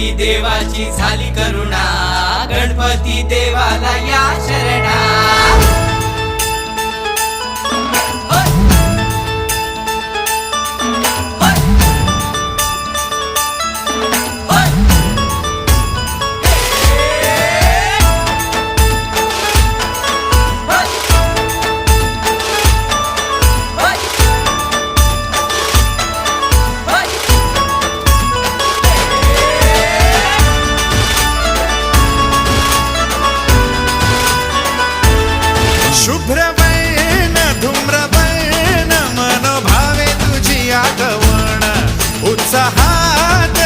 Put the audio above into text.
गणपती देवाची झाली करुणा, गणपती देवाला या शरणा। शुभ्रवर्ण धूम्रवर्ण मनोभावे तुझी आगवण, उत्साहात